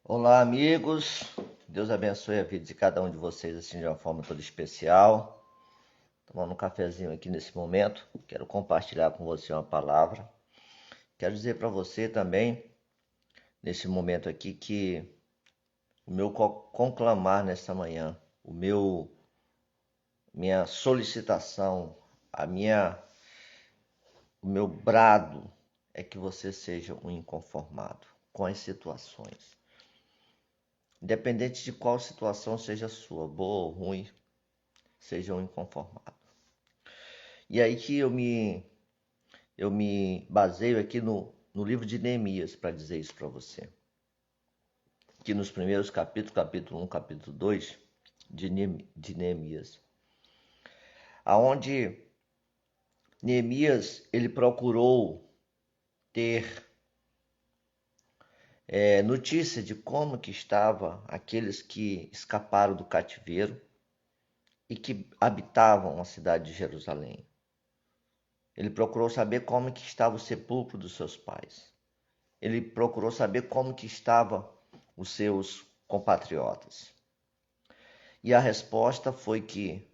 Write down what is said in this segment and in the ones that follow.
Olá, amigos. Deus abençoe a vida de cada um de vocês assim de uma forma toda especial. Tomando um cafezinho aqui nesse momento, quero compartilhar com você uma palavra. Quero dizer para você também, nesse momento aqui, que o meu conclamar nesta manhã, minha solicitação, o meu brado é que você seja um inconformado com as situações. Independente de qual situação seja sua, boa ou ruim, seja um inconformado. E aí que eu me baseio aqui no livro de Neemias para dizer isso para você. Que nos primeiros capítulos, capítulo 1, capítulo 2 de Neemias, aonde Neemias ele procurou ter notícia de como que estava aqueles que escaparam do cativeiro e que habitavam a cidade de Jerusalém. Ele procurou saber como que estava o sepulcro dos seus pais. Ele procurou saber como que estavam os seus compatriotas. E a resposta foi que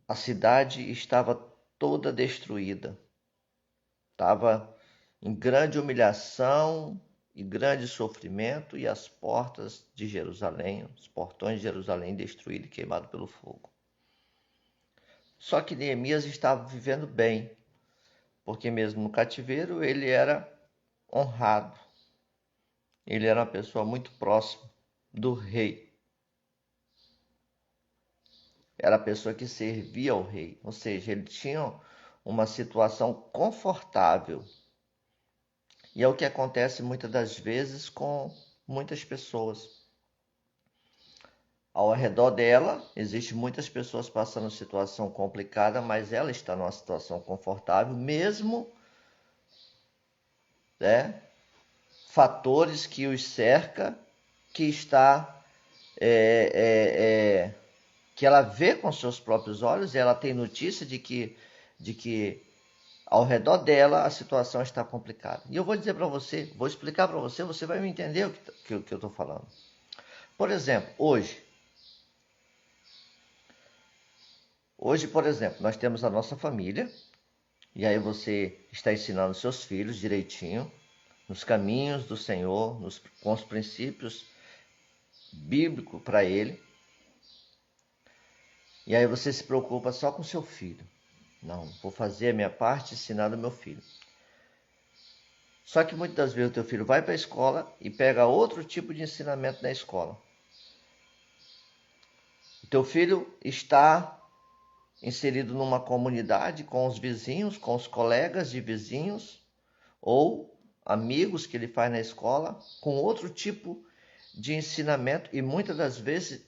a cidade estava toda destruída. Estava em grande humilhação e grande sofrimento, e as portas de Jerusalém, os portões de Jerusalém destruídos e queimados pelo fogo. Só que Neemias estava vivendo bem, porque mesmo no cativeiro ele era honrado. Ele era uma pessoa muito próxima do rei. Era a pessoa que servia ao rei, ou seja, ele tinha uma situação confortável. E é o que acontece muitas das vezes com muitas pessoas. Ao redor dela, existem muitas pessoas passando situação complicada, mas ela está numa situação confortável, mesmo, né, fatores que os cerca, que está que ela vê com seus próprios olhos, e ela tem notícia de que ao redor dela a situação está complicada. E eu vou dizer para você, vou explicar para você, você vai me entender o que eu estou falando. Por exemplo, hoje, por exemplo, nós temos a nossa família, e aí você está ensinando seus filhos direitinho, nos caminhos do Senhor, com os princípios bíblicos para ele, e aí você se preocupa só com seu filho. Não, vou fazer a minha parte ensinando o meu filho. Só que muitas das vezes o teu filho vai para a escola e pega outro tipo de ensinamento na escola. O teu filho está inserido numa comunidade com os vizinhos, com os colegas de vizinhos ou amigos que ele faz na escola, com outro tipo de ensinamento e muitas das vezes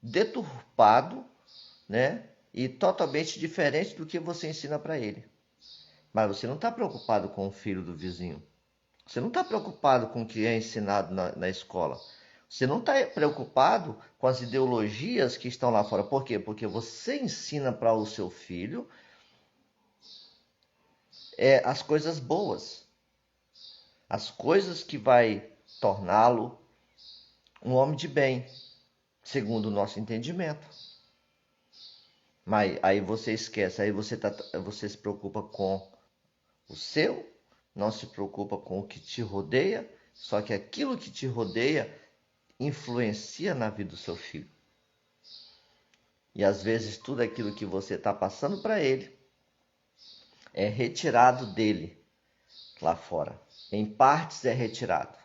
deturpado, né? E totalmente diferente do que você ensina para ele. Mas você não está preocupado com o filho do vizinho. Você não está preocupado com o que é ensinado na escola. Você não está preocupado com as ideologias que estão lá fora. Por quê? Porque você ensina para o seu filho as coisas boas, as coisas que vai torná-lo um homem de bem, segundo o nosso entendimento. Mas aí você esquece, aí você se preocupa com o seu, não se preocupa com o que te rodeia, só que aquilo que te rodeia influencia na vida do seu filho. E às vezes tudo aquilo que você está passando para ele é retirado dele lá fora. Em partes é retirado.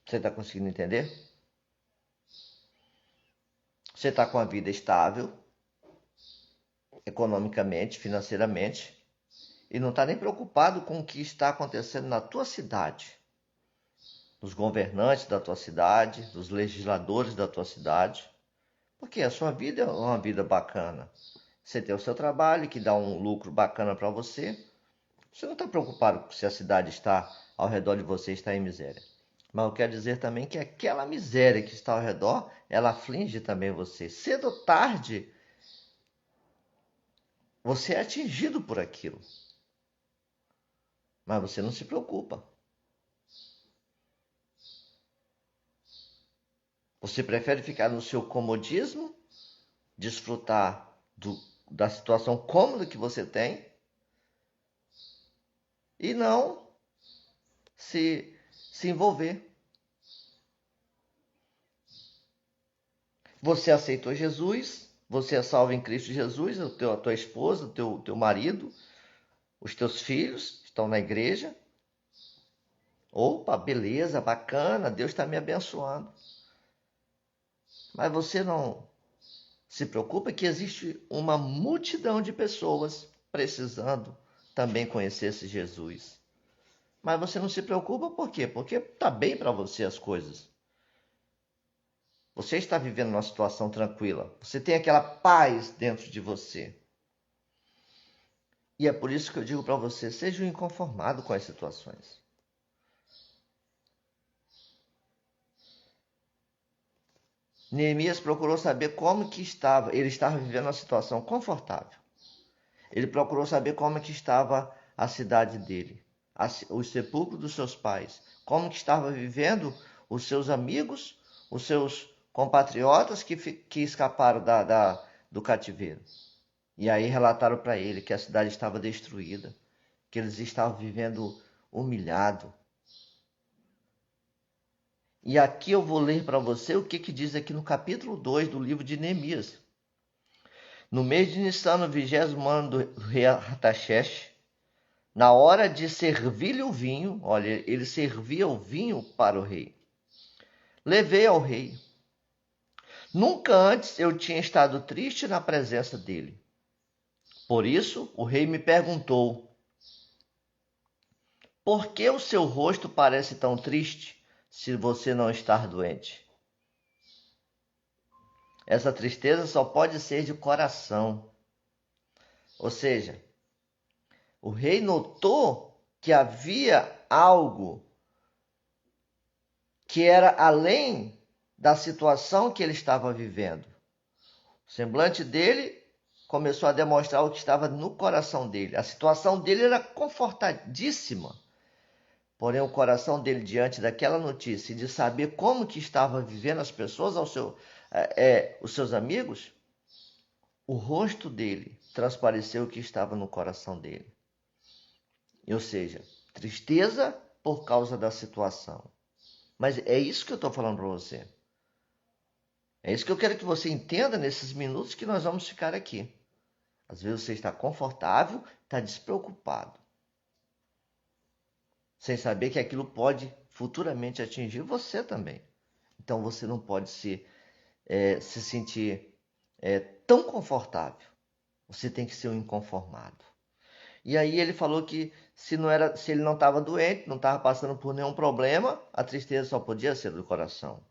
Você está conseguindo entender? Você está com a vida estável, economicamente, financeiramente, e não está nem preocupado com o que está acontecendo na tua cidade, dos governantes da tua cidade, dos legisladores da tua cidade, porque a sua vida é uma vida bacana. Você tem o seu trabalho que dá um lucro bacana para você. Você não está preocupado se a cidade está ao redor de você está em miséria. Mas eu quero dizer também que aquela miséria que está ao redor, ela aflige também você. Cedo ou tarde, você é atingido por aquilo. Mas você não se preocupa. Você prefere ficar no seu comodismo, desfrutar da situação cômoda que você tem e não se envolver. Você aceitou Jesus, você é salvo em Cristo Jesus, a tua esposa, o teu marido, os teus filhos estão na igreja. Opa, beleza, bacana, Deus está me abençoando. Mas você não se preocupa que existe uma multidão de pessoas precisando também conhecer esse Jesus. Mas você não se preocupa por quê? Porque está bem para você as coisas. Você está vivendo uma situação tranquila. Você tem aquela paz dentro de você. E é por isso que eu digo para você, seja inconformado com as situações. Neemias procurou saber como que estava. Ele estava vivendo uma situação confortável. Ele procurou saber como que estava a cidade dele, o sepulcro dos seus pais, como que estava vivendo os seus amigos, os seus compatriotas que escaparam do cativeiro. E aí relataram para ele que a cidade estava destruída, que eles estavam vivendo humilhado. E aqui eu vou ler para você o que diz aqui no capítulo 2 do livro de Neemias. No mês de Nissan, no 20º ano do rei Artaxerxes, na hora de servir-lhe o vinho, olha, ele servia o vinho para o rei. Levei ao rei. Nunca antes eu tinha estado triste na presença dele. Por isso, o rei me perguntou: por que o seu rosto parece tão triste se você não está doente? Essa tristeza só pode ser de coração. Ou seja, o rei notou que havia algo que era além da situação que ele estava vivendo. O semblante dele começou a demonstrar o que estava no coração dele. A situação dele era confortadíssima. Porém, o coração dele, diante daquela notícia e de saber como que estava vivendo as pessoas, os seus amigos, o rosto dele transpareceu o que estava no coração dele. Ou seja, tristeza por causa da situação. Mas é isso que eu estou falando para você. É isso que eu quero que você entenda nesses minutos que nós vamos ficar aqui. Às vezes você está confortável, está despreocupado, sem saber que aquilo pode futuramente atingir você também. Então você não pode se sentir tão confortável. Você tem que ser um inconformado. E aí ele falou que se ele não estava doente, não estava passando por nenhum problema, a tristeza só podia ser do coração.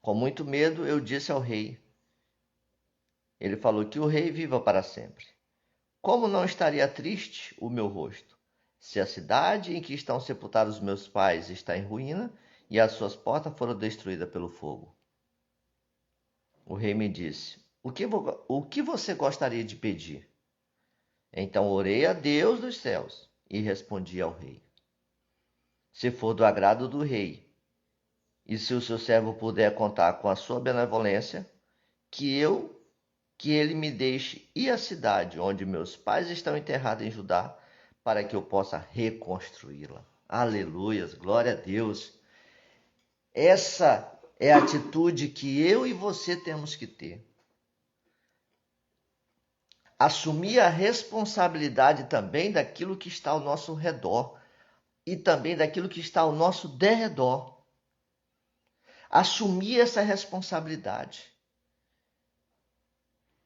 Com muito medo, eu disse ao rei. Ele falou que o rei viva para sempre. Como não estaria triste o meu rosto, se a cidade em que estão sepultados meus pais está em ruína e as suas portas foram destruídas pelo fogo? O rei me disse: o que você gostaria de pedir? Então orei a Deus dos céus e respondi ao rei: se for do agrado do rei, e se o seu servo puder contar com a sua benevolência, que ele me deixe ir à cidade onde meus pais estão enterrados em Judá, para que eu possa reconstruí-la. Aleluias, glória a Deus. Essa é a atitude que eu e você temos que ter. Assumir a responsabilidade também daquilo que está ao nosso redor e também daquilo que está ao nosso derredor. Assumir essa responsabilidade.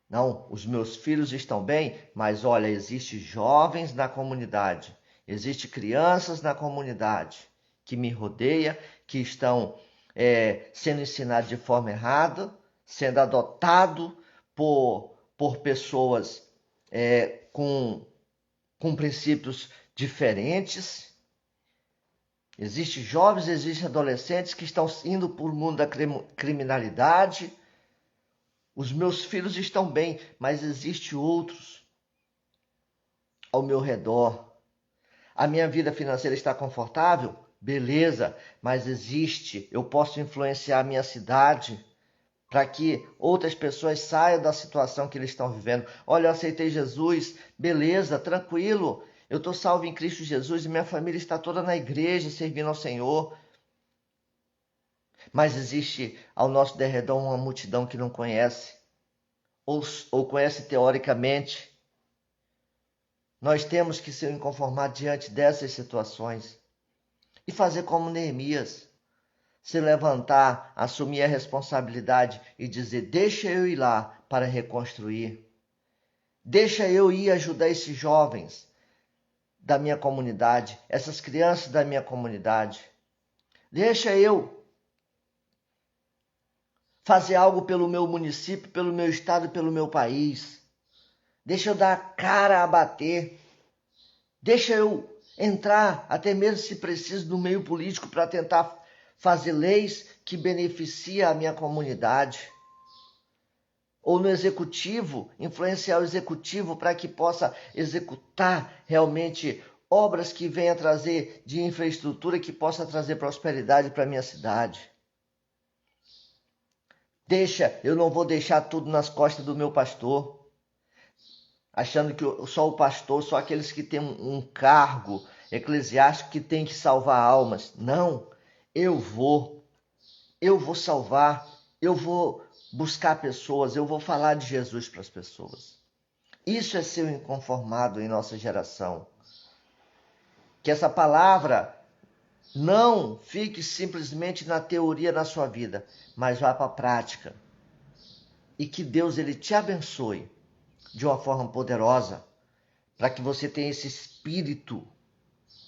Não, os meus filhos estão bem, mas olha, existe jovens na comunidade, existe crianças na comunidade que me rodeia, que estão sendo ensinados de forma errada, sendo adotado por pessoas com princípios diferentes. Existem jovens, existem adolescentes que estão indo para o mundo da criminalidade. Os meus filhos estão bem, mas existem outros ao meu redor. A minha vida financeira está confortável? Beleza, mas existe, eu posso influenciar a minha cidade para que outras pessoas saiam da situação que eles estão vivendo. Olha, eu aceitei Jesus, beleza, tranquilo. Eu estou salvo em Cristo Jesus e minha família está toda na igreja servindo ao Senhor. Mas existe ao nosso derredor uma multidão que não conhece, ou conhece teoricamente. Nós temos que se inconformar diante dessas situações e fazer como Neemias. Se levantar, assumir a responsabilidade e dizer: deixa eu ir lá para reconstruir. Deixa eu ir ajudar esses jovens da minha comunidade, essas crianças da minha comunidade. Deixa eu fazer algo pelo meu município, pelo meu estado, pelo meu país. Deixa eu dar a cara a bater. Deixa eu entrar, até mesmo se preciso, no meio político para tentar fazer leis que beneficiem a minha comunidade. Ou no executivo, influenciar o executivo para que possa executar realmente obras que venham trazer de infraestrutura, que possa trazer prosperidade para a minha cidade. Eu não vou deixar tudo nas costas do meu pastor, achando que só o pastor, só aqueles que têm um cargo eclesiástico que tem que salvar almas. Não, eu vou salvar, eu vou buscar pessoas, eu vou falar de Jesus para as pessoas. Isso é ser inconformado em nossa geração. Que essa palavra não fique simplesmente na teoria na sua vida, mas vá para a prática. E que Deus ele te abençoe de uma forma poderosa, para que você tenha esse espírito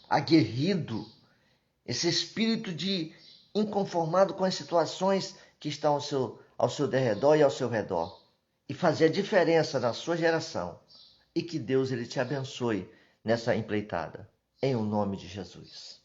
aguerrido, esse espírito de inconformado com as situações que estão ao seu derredor e ao seu redor, e fazer a diferença na sua geração. E que Deus ele te abençoe nessa empreitada, em o nome de Jesus.